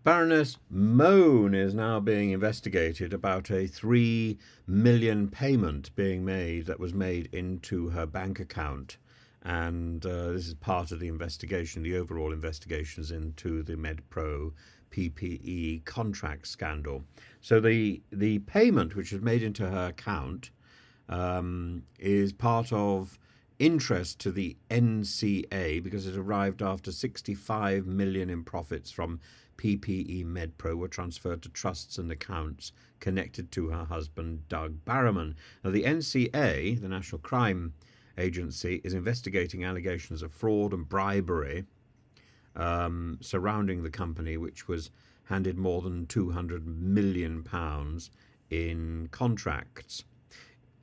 Baroness Mone is now being investigated about a 3 million payment being made that was made into her bank account. And this is part of the investigation, the overall investigations into the Medpro PPE contract scandal. So the payment which was made into her account is part of interest to the NCA because it arrived after 65 million in profits from PPEMedpro were transferred to trusts and accounts connected to her husband Doug Barrowman. Now the NCA, the National Crime Agency, is investigating allegations of fraud and bribery surrounding the company, which was handed more than £200 million in contracts.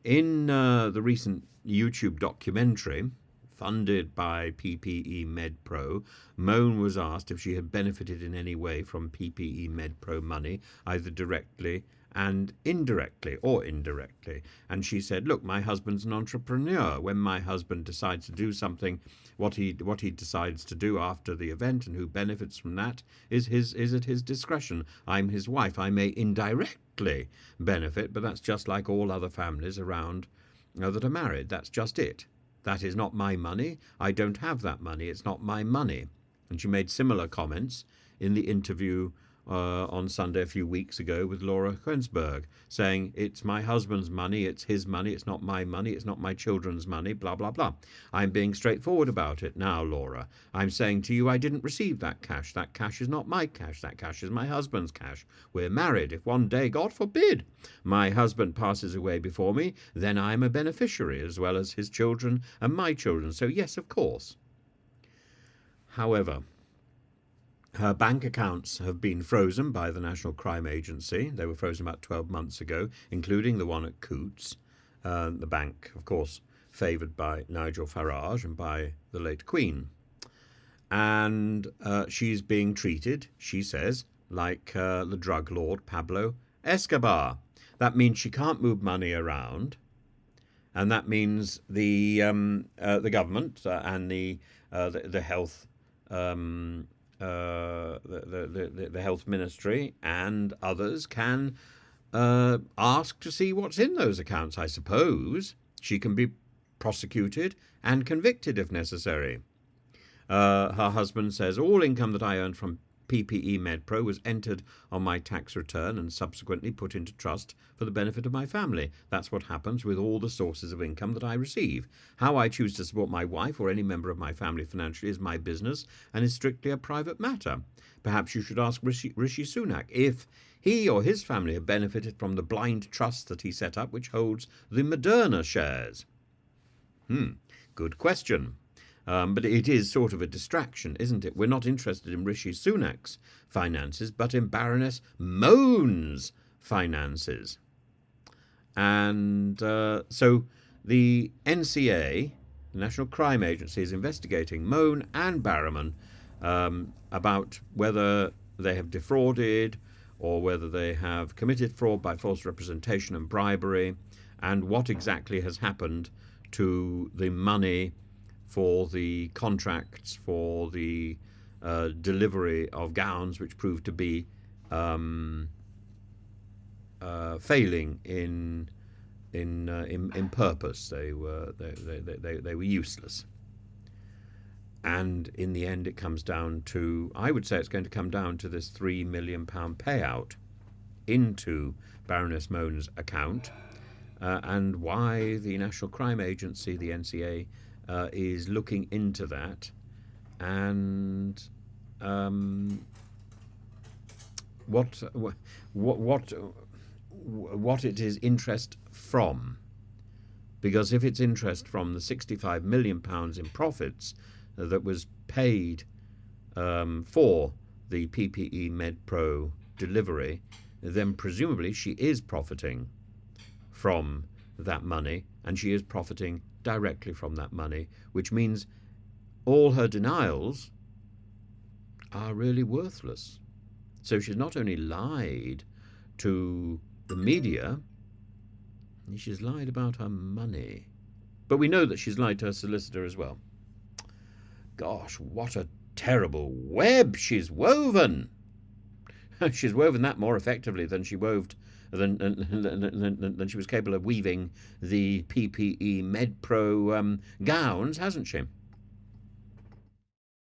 In the recent YouTube documentary, funded by PPEMedpro, Mone was asked if she had benefited in any way from PPEMedpro money, either directly and indirectly or indirectly. And she said, look, my husband's an entrepreneur. When my husband decides to do something, what he decides to do after the event and who benefits from that is at his discretion. I'm his wife. I may indirectly benefit, but that's just like all other families around that are married. That's just it. That is not my money. I don't have that money. It's not my money. And she made similar comments in the interview on Sunday a few weeks ago with Laura Koensberg, saying it's my husband's money, it's his money, it's not my money, it's not my children's money, blah, blah, blah. I'm being straightforward about it now, Laura. I'm saying to you I didn't receive that cash. That cash is not my cash. That cash is my husband's cash. We're married. If one day, God forbid, my husband passes away before me, then I'm a beneficiary as well as his children and my children. So yes, of course. However, her bank accounts have been frozen by the National Crime Agency. They were frozen about 12 months ago, including the one at Coutts, the bank, of course, favoured by Nigel Farage and by the late Queen. And she's being treated, she says, like the drug lord Pablo Escobar. That means she can't move money around, and that means the government and the health the health ministry and others can ask to see what's in those accounts. I suppose she can be prosecuted and convicted if necessary. Her husband says, all income that I earned from PPEMedpro was entered on my tax return and subsequently put into trust for the benefit of my family. That's what happens with all the sources of income that I receive. How I choose to support my wife or any member of my family financially is my business and is strictly a private matter. Perhaps you should ask Rishi Sunak if he or his family have benefited from the blind trust that he set up, which holds the Moderna shares. Good question. But it is sort of a distraction, isn't it? We're not interested in Rishi Sunak's finances, but in Baroness Mone's finances. And so the NCA, the National Crime Agency, is investigating Mone and Barrowman about whether they have defrauded or whether they have committed fraud by false representation and bribery, and what exactly has happened to the money for the contracts for the delivery of gowns, which proved to be failing in purpose. They were useless. And in the end, it comes down to, I would say, it's going to come down to this £3 million payout into Baroness Mone's account, and why the National Crime Agency, the NCA, is looking into that, and what it is interest from. Because if it's interest from the £65 million in profits that was paid for the PPEMedpro delivery, then presumably she is profiting from that money, and she is profiting directly from that money, which means all her denials are really worthless. So she's not only lied to the media, she's lied about her money. But we know that she's lied to her solicitor as well. Gosh, what a terrible web she's woven. She's woven that more effectively than she wove than she was capable of weaving the PPE Medpro gowns, hasn't she?